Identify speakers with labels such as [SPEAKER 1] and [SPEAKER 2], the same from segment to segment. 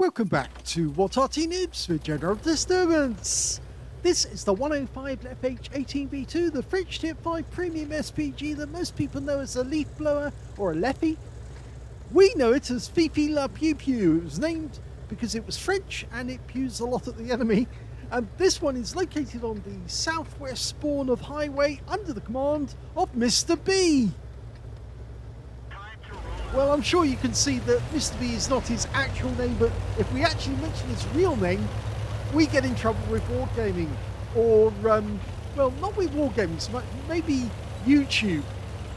[SPEAKER 1] Welcome back to What Arty Noobs with General Disturbance. This is the 105 leFH18B2, the French Tip 5 Premium SPG that most people know as a leaf blower or a leFH. We know it as Fifi La Pew Pew. It was named because it was French and it pews a lot at the enemy. And this one is located on the southwest spawn of Highway under the command of Mr. B. Well, I'm sure you can see that Mr. B is not his actual name, but if we actually mention his real name, we get in trouble with wargaming. Or, well, not with wargaming so much, maybe YouTube.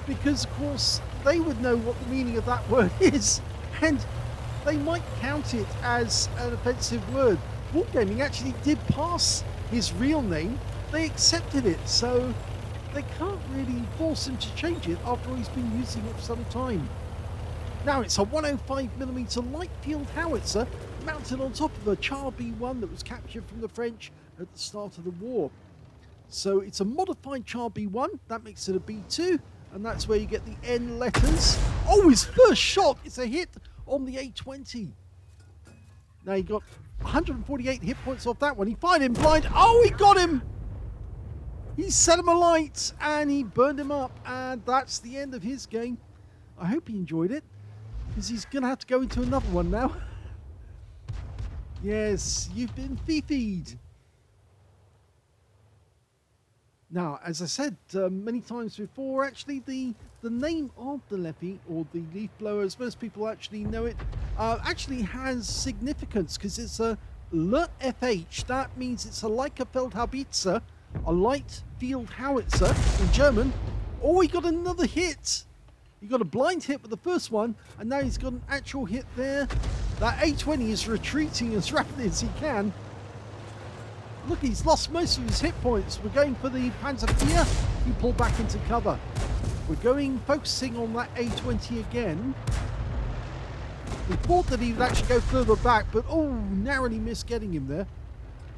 [SPEAKER 1] Because, of course, they would know what the meaning of that word is, and they might count it as an offensive word. Wargaming actually did pass his real name. They accepted it, so they can't really force him to change it after he's been using it for some time. Now, it's a 105mm light field howitzer mounted on top of a Char B1 that was captured from the French at the start of the war. So it's a modified Char B1, that makes it a B2, and that's where you get the N letters. Oh, his first shot is a hit on the A20. Now, he got 148 hit points off that one. He fired him blind. Oh, he got him! He set him alight and he burned him up, and that's the end of his game. I hope he enjoyed it, because he's going to have to go into another one now. Yes, you've been fified. Now, as I said many times before, actually, the name of the leFH, or the leaf blower, as most people actually know it, actually has significance, because it's a leFH. That means it's a Feldhaubitze, a light field howitzer in German. Oh, he got another hit. He got a blind hit with the first one, and now he's got an actual hit there. That A20 is retreating as rapidly as he can. Look, he's lost most of his hit points. We're going for the Panzerfire. He pulled back into cover. We're focusing on that A20 again. We thought that he would actually go further back, but oh, narrowly missed getting him there.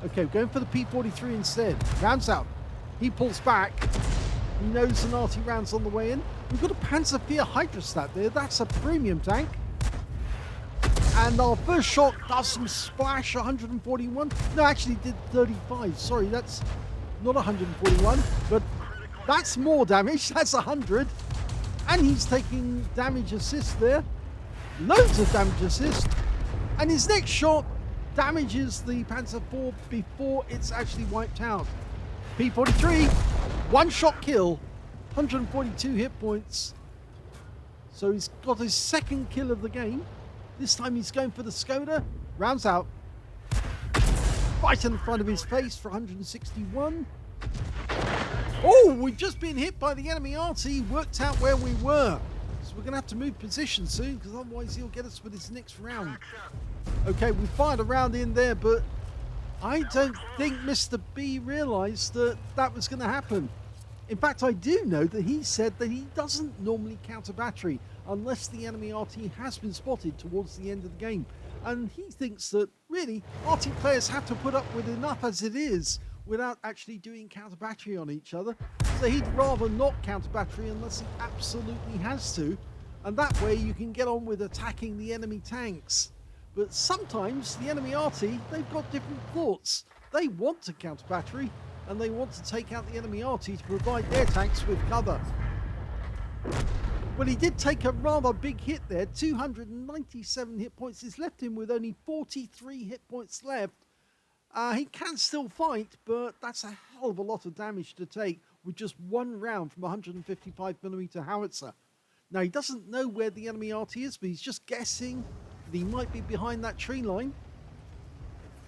[SPEAKER 1] Okay, we're going for the P43 instead. Rounds out. He pulls back. He knows an Arty round's on the way in. We've got a Panzerfire Hydrostat there. That's a premium tank. And our first shot does some splash, 141. No, actually did 35. Sorry, that's not 141, but that's more damage. That's 100. And he's taking damage assist there. Loads of damage assist. And his next shot damages the Panzer IV before it's actually wiped out. P43, one shot kill, 142 hit points. So he's got his second kill of the game. This time he's going for the Skoda. Rounds out. Right in the front of his face for 161. Oh, we've just been hit by the enemy Arty. Worked out where we were. So we're going to have to move position soon, because otherwise he'll get us with his next round. Okay, we fired a round in there, but I don't think Mr. B realised that that was going to happen. In fact, I do know that he said that he doesn't normally counter battery unless the enemy Arty has been spotted towards the end of the game. And he thinks that, really, Arty players have to put up with enough as it is without actually doing counter battery on each other. So he'd rather not counter battery unless he absolutely has to. And that way you can get on with attacking the enemy tanks. But sometimes the enemy Arty, they've got different thoughts. They want to counter battery, and they want to take out the enemy Arty to provide their tanks with cover. Well, he did take a rather big hit there. 297 hit points. It's left him with only 43 hit points left. He can still fight, but that's a hell of a lot of damage to take with just one round from a 155mm howitzer. Now, he doesn't know where the enemy Arty is, but he's just guessing that he might be behind that tree line.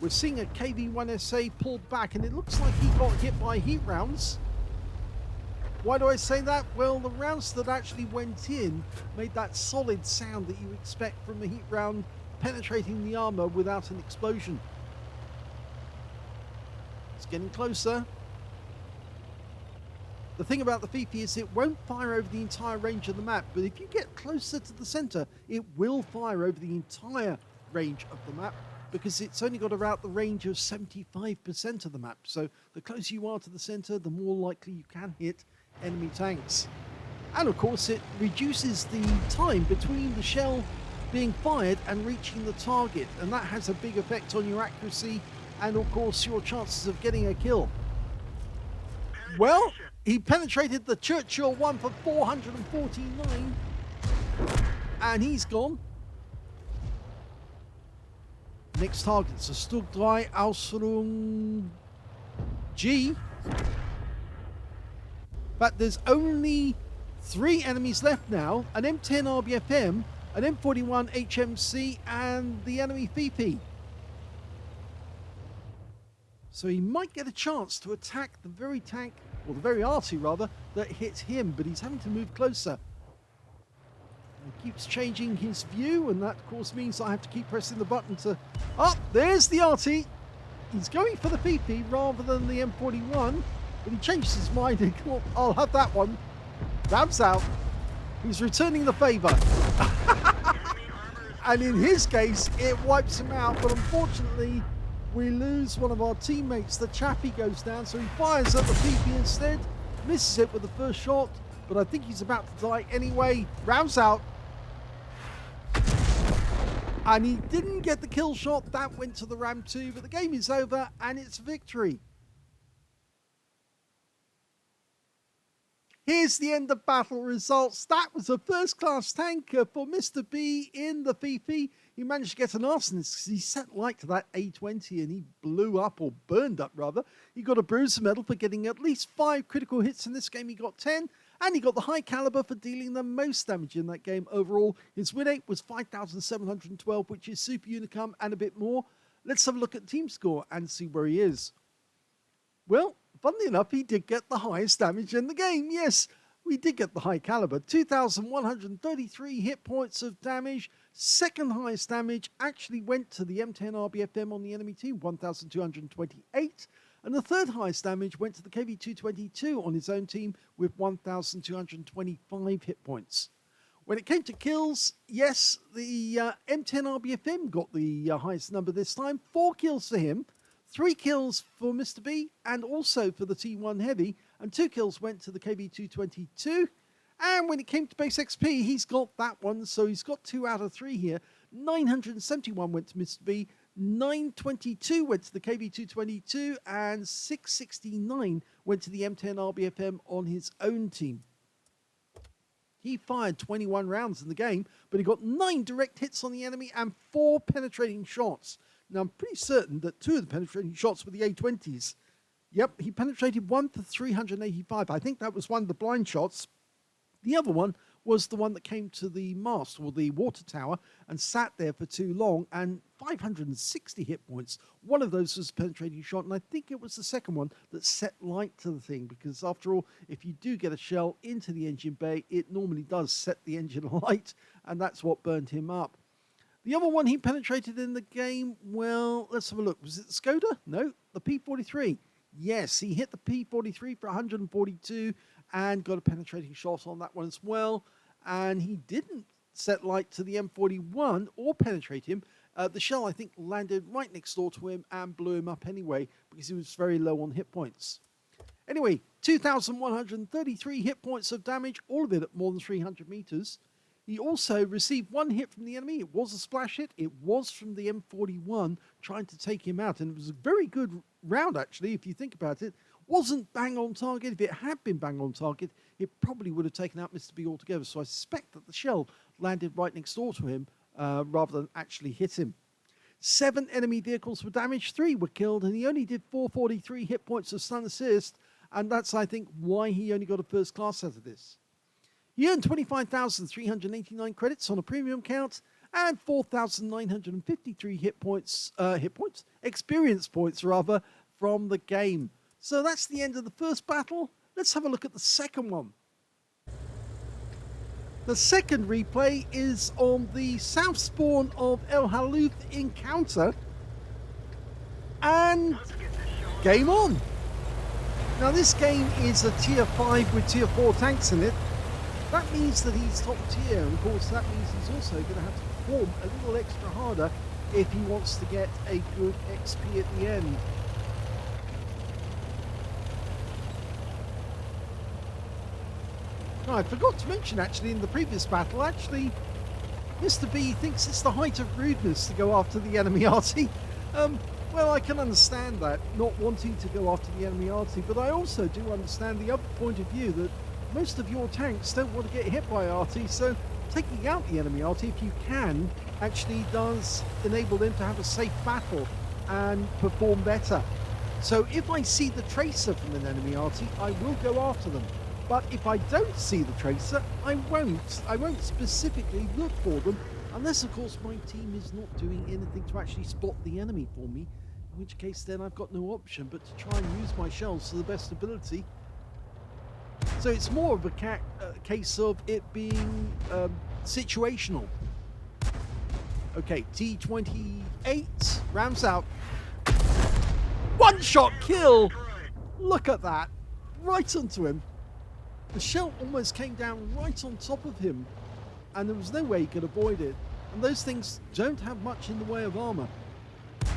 [SPEAKER 1] We're seeing a KV-1SA pulled back, and it looks like he got hit by heat rounds. Why do I say that? Well, the rounds that actually went in made that solid sound that you expect from a heat round penetrating the armor without an explosion. It's getting closer. The thing about the Fifi is it won't fire over the entire range of the map, but if you get closer to the center, it will fire over the entire range of the map, because it's only got about the range of 75% of the map. So the closer you are to the center, the more likely you can hit enemy tanks. And of course, it reduces the time between the shell being fired and reaching the target, and that has a big effect on your accuracy and of course your chances of getting a kill. Well, he penetrated the Churchill one for 449 and he's gone. Next target's a Stugdrei Ausrung G. But there's only 3 enemies left now, an M10 RBFM, an M41 HMC, and the enemy FP. So he might get a chance to attack the very tank, or the very Arty rather, that hit him, but he's having to move closer. He keeps changing his view, and that of course means I have to keep pressing the button to... Oh, there's the Arty! He's going for the FP rather than the M41. But he changes his mind and thought, I'll have that one. Ram's out. He's returning the favour. And in his case, it wipes him out. But unfortunately, we lose one of our teammates. The chappie goes down, so he fires at the PP instead. Misses it with the first shot, but I think he's about to die anyway. Ram's out. And he didn't get the kill shot. That went to the Ram too, but the game is over and it's victory. Here's the end of battle results. That was a first-class tanker for Mr. B in the FP. He managed to get an Aslains because he set light to that A20 and he blew up, or burned up rather. He got a BUSA medal for getting at least 5 critical hits in this game. He got 10, and he got the high caliber for dealing the most damage in that game overall. His win rate was 5,712, which is super unicum and a bit more. Let's have a look at team score and see where he is. Well, funnily enough, he did get the highest damage in the game. Yes, we did get the high caliber. 2,133 hit points of damage. Second highest damage actually went to the M10 RBFM on the enemy team, 1,228. And the third highest damage went to the KV-222 on his own team with 1,225 hit points. When it came to kills, yes, the M10 RBFM got the highest number this time. 4 kills for him. 3 kills for Mr. B and also for the T1 Heavy, and 2 kills went to the KV-222. And when it came to base XP, he's got that one, so he's got 2 out of 3 here. 971 went to Mr. B, 922 went to the KV-222, and 669 went to the M10 RBFM on his own team. He fired 21 rounds in the game, but he got 9 direct hits on the enemy and 4 penetrating shots. Now, I'm pretty certain that 2 of the penetrating shots were the A20s. Yep, he penetrated 1 for 385. I think that was one of the blind shots. The other one was the one that came to the mast, or the water tower, and sat there for too long, and 560 hit points. One of those was a penetrating shot, and I think it was the second one that set light to the thing, because after all, if you do get a shell into the engine bay, it normally does set the engine alight, and that's what burned him up. The other one he penetrated in the game, well, let's have a look. Was it the Skoda? No, the P43. Yes, he hit the P43 for 142 and got a penetrating shot on that one as well. And he didn't set light to the M41 or penetrate him. The shell, I think, landed right next door to him and blew him up anyway because he was very low on hit points. Anyway, 2,133 hit points of damage, all of it at more than 300 meters. He also received 1 hit from the enemy. It was a splash hit. It was from the M41 trying to take him out. And it was a very good round, actually, if you think about it. Wasn't bang on target. If it had been bang on target, it probably would have taken out Mr. B altogether. So I suspect that the shell landed right next door to him rather than actually hit him. 7 enemy vehicles were damaged. 3 were killed. And he only did 443 hit points of stun assist. And that's, I think, why he only got a first class out of this. He earned 25,389 credits on a premium count and 4,953 experience points rather, from the game. So that's the end of the first battle. Let's have a look at the second one. The second replay is on the south spawn of El Halluf encounter. And game on. Now this game is a tier 5 with tier 4 tanks in it. That means that he's top tier, and of course that means he's also going to have to perform a little extra harder if he wants to get a good XP at the end. Now, I forgot to mention actually in the previous battle, actually Mr. B thinks it's the height of rudeness to go after the enemy Arty. Well, I can understand that, not wanting to go after the enemy Arty, but I also do understand the other point of view that most of your tanks don't want to get hit by Arty, so taking out the enemy Arty, if you can, actually does enable them to have a safe battle and perform better. So if I see the tracer from an enemy Arty, I will go after them. But if I don't see the tracer, I won't. I won't specifically look for them, unless of course my team is not doing anything to actually spot the enemy for me, in which case then I've got no option but to try and use my shells to the best ability. So it's more of a case of it being situational. Okay, T28, rams out. One shot kill! Look at that, right onto him. The shell almost came down right on top of him, and there was no way he could avoid it. And those things don't have much in the way of armor.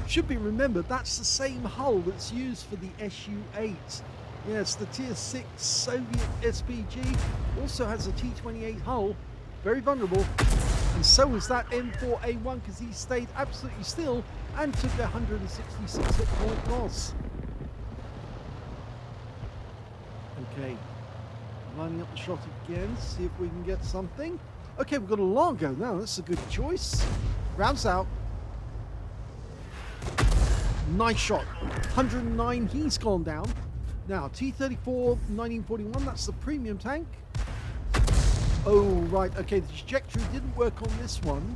[SPEAKER 1] Should be remembered, that's the same hull that's used for the Su-8. Yes, the Tier 6 Soviet SPG also has a T-28 hull, very vulnerable, and so is that M4A1 because he stayed absolutely still and took a 166 hit point loss. Okay, lining up the shot again, see if we can get something. Okay, we've got a Largo now, that's a good choice. Rounds out. Nice shot. 109, he's gone down. Now, T-34 1941, that's the premium tank. Oh, right, okay, the trajectory didn't work on this one.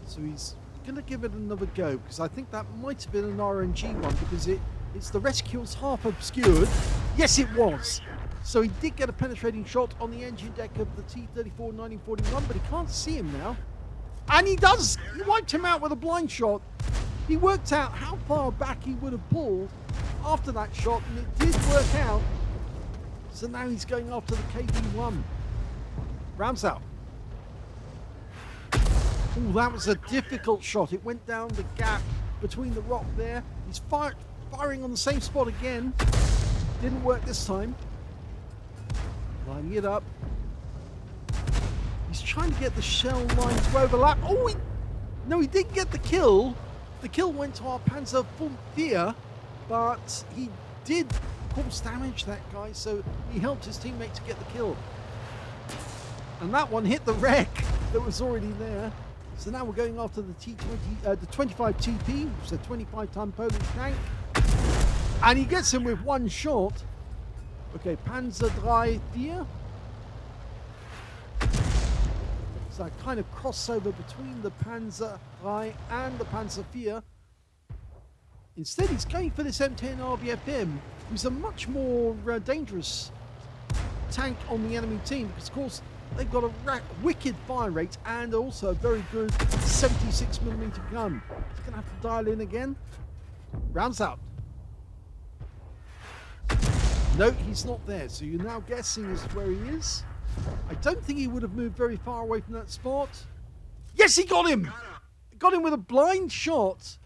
[SPEAKER 1] So he's going to give it another go, because I think that might have been an RNG one, because it's the reticle's half obscured. Yes, it was. So he did get a penetrating shot on the engine deck of the T-34 1941, but he can't see him now. And he does! He wiped him out with a blind shot. He worked out how far back he would have pulled after that shot, and it did work out. So now he's going after the KV-1. Rounds out. Ooh, that was a difficult shot. It went down the gap between the rock there. He's firing on the same spot again. Didn't work this time. Lining it up. He's trying to get the shell line to overlap. Oh, no, he didn't get the kill. The kill went to our Panzer Vier, but he did, of course, damage that guy, so he helped his teammate to get the kill. And that one hit the wreck that was already there. So now we're going after the the 25 TP, which is a 25-ton Polish tank. And he gets him with one shot. Okay, Panzer Vier. So a kind of crossover between the Panzer III and the Panzer Vier. Instead, he's going for this M10 RBFM, who's a much more dangerous tank on the enemy team, because of course they've got a wicked fire rate and also a very good 76mm gun. He's going to have to dial in again. Rounds out. No, he's not there, so you're now guessing as to where he is. I don't think he would have moved very far away from that spot. Yes, he got him! Got him with a blind shot.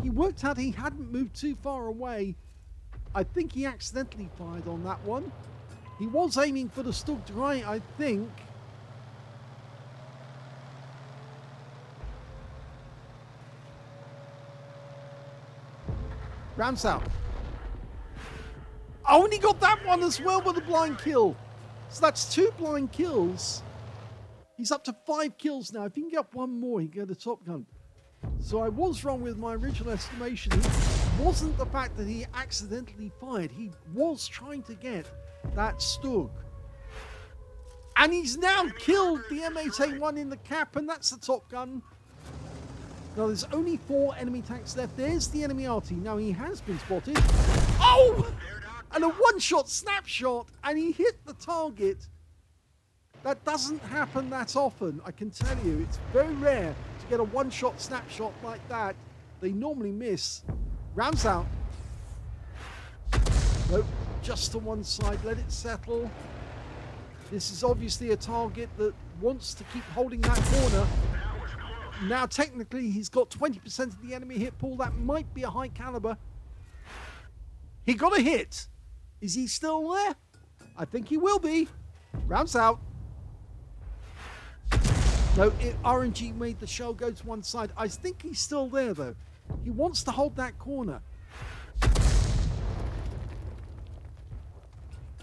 [SPEAKER 1] He worked out he hadn't moved too far away. I think he accidentally fired on that one. He was aiming for the Stug 3, I think. Rounds out. Oh, and he got that one as well with a blind kill. So that's 2 blind kills. He's up to 5 kills now. If he can get one more, he can get a Top Gun. So I was wrong with my original estimation. It wasn't the fact that he accidentally fired. He was trying to get that Stug. And he's now killed the M8A1 in the cap, and that's the Top Gun. Now there's only 4 enemy tanks left. There's the enemy Arty. Now he has been spotted. Oh! And a one-shot snapshot, and he hit the target. That doesn't happen that often, I can tell you. It's very rare to get a one-shot snapshot like that. They normally miss. Rounds out. Nope, just to one side, let it settle. This is obviously a target that wants to keep holding that corner. Now technically he's got 20% of the enemy hit pool. That might be a high caliber. He got a hit. Is he still there? I think he will be. Rounds out. No, RNG made the shell go to one side. I think he's still there, though. He wants to hold that corner.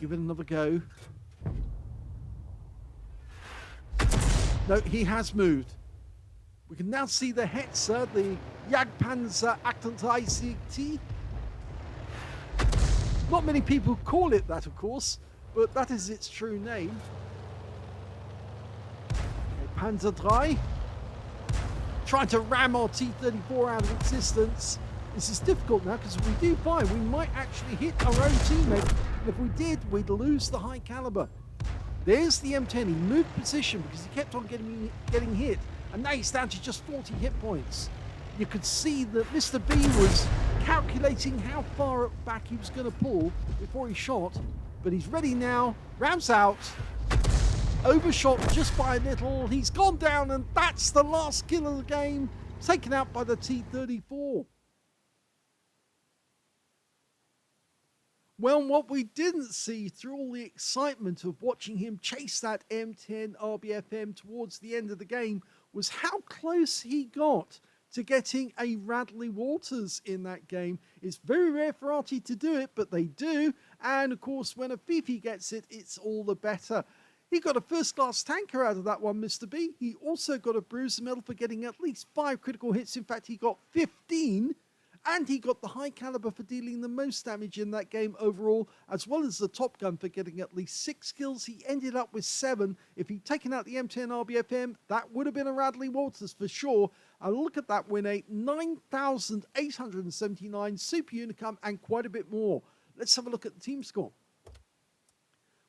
[SPEAKER 1] Give it another go. No, he has moved. We can now see the Hetzer, the Jagdpanzer 38. Not many people call it that, of course, but that is its true name. Okay, Panzer 3. Trying to ram our T-34 out of existence. This is difficult now because if we do fire, we might actually hit our own teammate. And if we did, we'd lose the high caliber. There's the M10. He moved position because he kept on getting hit. And now he's down to just 40 hit points. You could see that Mr. B was calculating how far back he was going to pull before he shot. But he's ready now. Rams out. Overshot just by a little. He's gone down, and that's the last kill of the game. Taken out by the T-34. Well, what we didn't see through all the excitement of watching him chase that M10 RBFM towards the end of the game was how close he got to getting a Radley Walters in that game. It's very rare for Arty to do it, but they do. And of course, when a Fifi gets it, it's all the better. He got a first-class tanker out of that one, Mr. B. He also got a bruiser medal for getting at least 5 critical hits. In fact, he got 15. And he got the high caliber for dealing the most damage in that game overall, as well as the Top Gun for getting at least 6 kills. He ended up with 7. If he'd taken out the M10 RBFM, that would have been a Radley Walters for sure. And look at that win rate, 9,879 super unicum and quite a bit more. Let's have a look at the team score.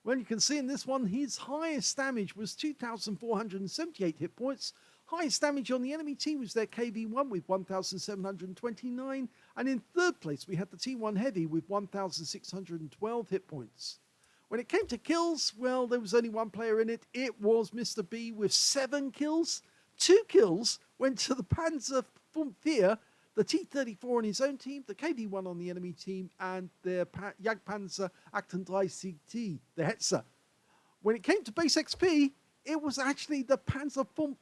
[SPEAKER 1] Well, you can see in this one, his highest damage was 2,478 hit points. Highest damage on the enemy team was their KV-1 with 1,729. And in third place, we had the T1 Heavy with 1,612 hit points. When it came to kills, well, there was only one player in it. It was Mr. B with 7 kills. 2 kills went to the Panzer IV, the T-34 on his own team, the KV-1 on the enemy team, and their Jagdpanzer 38, the Hetzer. When it came to base XP, it was actually the Panzer IV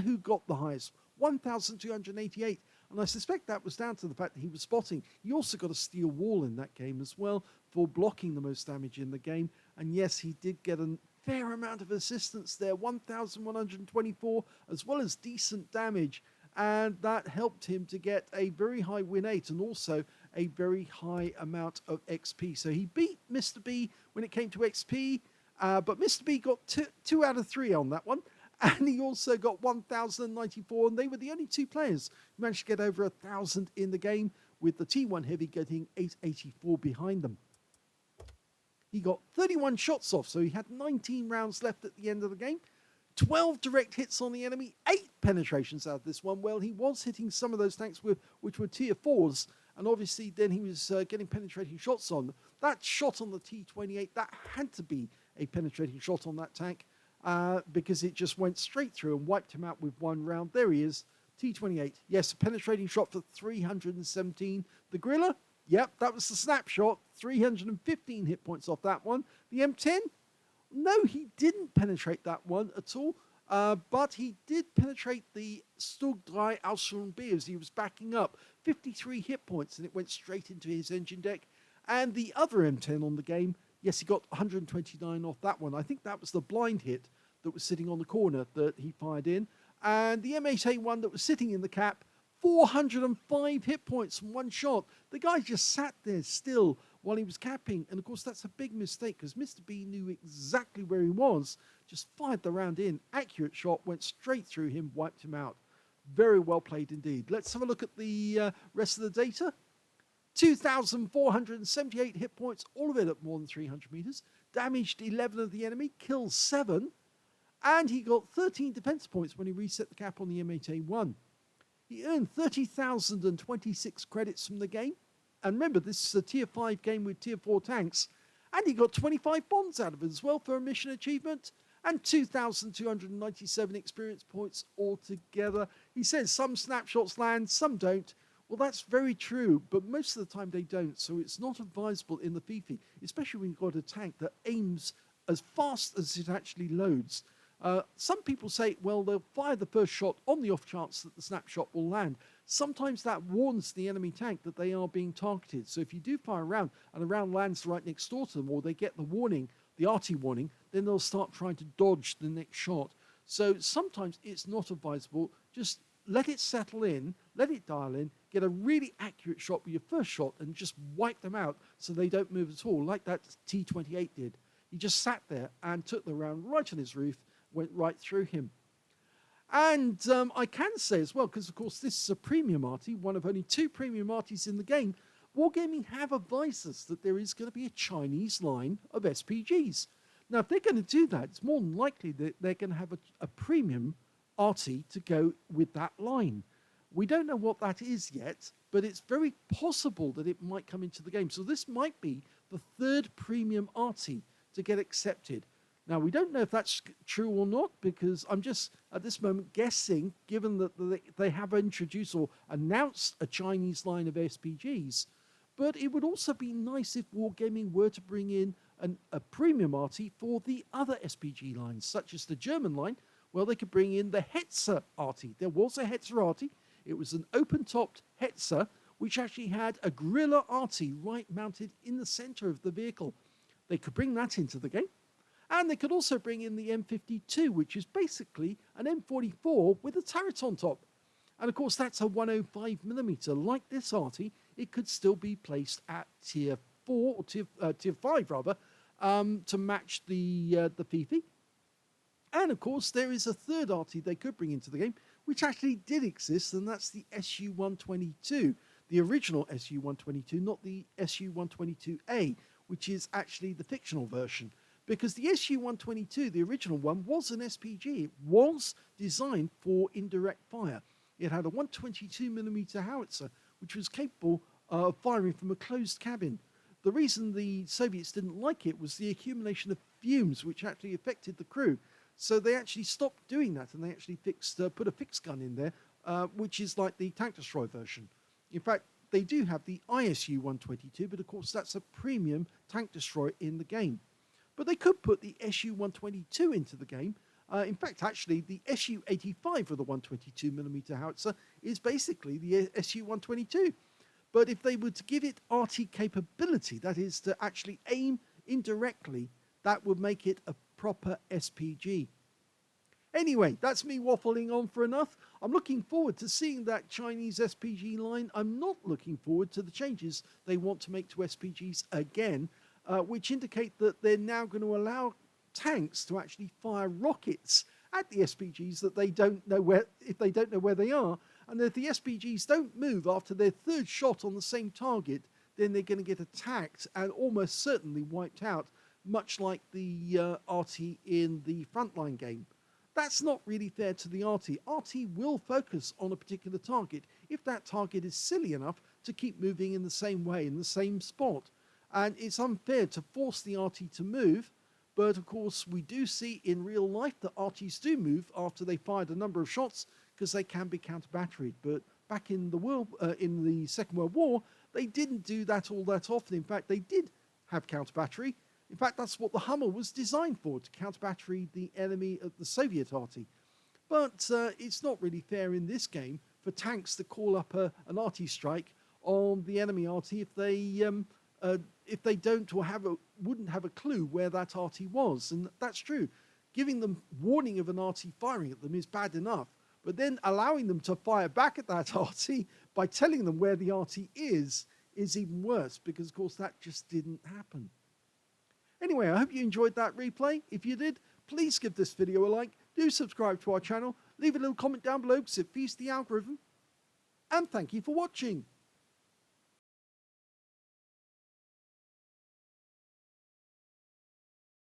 [SPEAKER 1] who got the highest, 1,288. And I suspect that was down to the fact that he was spotting. He also got a steel wall in that game as well for blocking the most damage in the game. And yes, he did get a fair amount of assistance there, 1,124, as well as decent damage. And that helped him to get a very high win rate and also a very high amount of XP. So he beat Mr. B when it came to XP. But Mr. B got 2 out of 3 on that one. And he also got 1,094. And they were the only 2 players who managed to get over 1,000 in the game, with the T1 Heavy getting 884 behind them. He got 31 shots off, so he had 19 rounds left at the end of the game. 12 direct hits on the enemy, 8 penetrations out of this one. Well, he was hitting some of those tanks which were tier 4s. And obviously then he was getting penetrating shots on. That shot on the T-28, that had to be a penetrating shot on that tank because it just went straight through and wiped him out with 1 round. There he is, T-28. Yes, a penetrating shot for 317. The Gorilla, yep, that was the snapshot. 315 hit points off that one. The M10, no, he didn't penetrate that one at all. But he did penetrate the Stug 3 Aslains B as he was backing up. 53 hit points, and it went straight into his engine deck. And the other M10 on the game, yes, he got 129 off that one. I think that was the blind hit that was sitting on the corner that he fired in. And the M8A1 that was sitting in the cap, 405 hit points from 1 shot. The guy just sat there still while he was capping. And of course, that's a big mistake because Mr. B knew exactly where he was, just fired the round in. Accurate shot, went straight through him, wiped him out. Very well played indeed. Let's have a look at the rest of the data. 2,478 hit points, all of it at more than 300 meters. Damaged 11 of the enemy, killed 7. And he got 13 defense points when he reset the cap on the M8A1. He earned 30,026 credits from the game. And remember, this is a tier 5 game with tier 4 tanks. And he got 25 bonds out of it as well for a mission achievement. And 2,297 experience points altogether. He says some snapshots land, some don't. Well, that's very true, but most of the time they don't. So it's not advisable in the Fifi, especially when you've got a tank that aims as fast as it actually loads. Some people say, well, they'll fire the first shot on the off chance that the snapshot will land. Sometimes that warns the enemy tank that they are being targeted. So if you do fire a round and a round lands right next door to them, or they get the warning, the Arty warning, then they'll start trying to dodge the next shot. So sometimes it's not advisable. Just let it settle in, let it dial in, get a really accurate shot with your first shot and just wipe them out so they don't move at all, like that T-28 did. He just sat there and took the round right on his roof, went right through him. And I can say as well, because of course this is a premium Arty, one of only 2 premium Artys in the game, Wargaming have advised us that there is going to be a Chinese line of SPGs. Now, if they're going to do that, it's more than likely that they're going to have a premium Arty to go with that line. We don't know what that is yet, but it's very possible that it might come into the game. So this might be the 3rd premium Arty to get accepted. Now, we don't know if that's true or not, because I'm just, at this moment, guessing, given that they have introduced or announced a Chinese line of SPGs. But it would also be nice if Wargaming were to bring in a premium Arty for the other SPG lines, such as the German line. Well, they could bring in the Hetzer Arty. There was a Hetzer Arty. It was an open-topped Hetzer, which actually had a Gorilla Arty right mounted in the center of the vehicle. They could bring that into the game. And they could also bring in the M52, which is basically an M44 with a turret on top. And of course, that's a 105mm. Like this Arty, it could still be placed at tier 4, or tier 5 rather, to match the Fifi. And of course, there is a 3rd Arty they could bring into the game, which actually did exist, and that's the SU-122, the original SU-122, not the SU-122A, which is actually the fictional version. Because the SU-122, the original one, was an SPG. It was designed for indirect fire. It had a 122mm howitzer, which was capable of firing from a closed cabin. The reason the Soviets didn't like it was the accumulation of fumes, which actually affected the crew. So they actually stopped doing that, and they actually put a fixed gun in there, which is like the tank destroyer version. In fact, they do have the ISU-122, but of course that's a premium tank destroyer in the game. But they could put the SU-122 into the game. In fact, actually, the SU-85 of the 122mm howitzer is basically the SU-122. But if they were to give it Arty capability, that is to actually aim indirectly, that would make it a proper SPG. Anyway, that's me waffling on for enough. I'm looking forward to seeing that Chinese SPG line. I'm not looking forward to the changes they want to make to SPGs again, which indicate that they're now going to allow tanks to actually fire rockets at the SPGs that they don't know where, if they don't know where they are, and if the SPGs don't move after their 3rd shot on the same target, then they're going to get attacked and almost certainly wiped out, much like the Arty in the Frontline game. That's not really fair to the Arty. Arty will focus on a particular target if that target is silly enough to keep moving in the same way, in the same spot. And it's unfair to force the Arty to move, but of course we do see in real life that Artys do move after they fired a number of shots, because they can be counter-batteried. But back in the Second World War, they didn't do that all that often. In fact, they did have counter-battery. In fact, that's what the Hummer was designed for, to counter-battery the enemy of the Soviet Arty. But it's not really fair in this game for tanks to call up an Arty strike on the enemy Arty if they don't or wouldn't have a clue where that Arty was. And that's true. Giving them warning of an Arty firing at them is bad enough, but then allowing them to fire back at that Arty by telling them where the Arty is even worse, because of course that just didn't happen. Anyway, I hope you enjoyed that replay. If you did, please give this video a like, do subscribe to our channel, leave a little comment down below because it feeds the algorithm, and thank you for watching.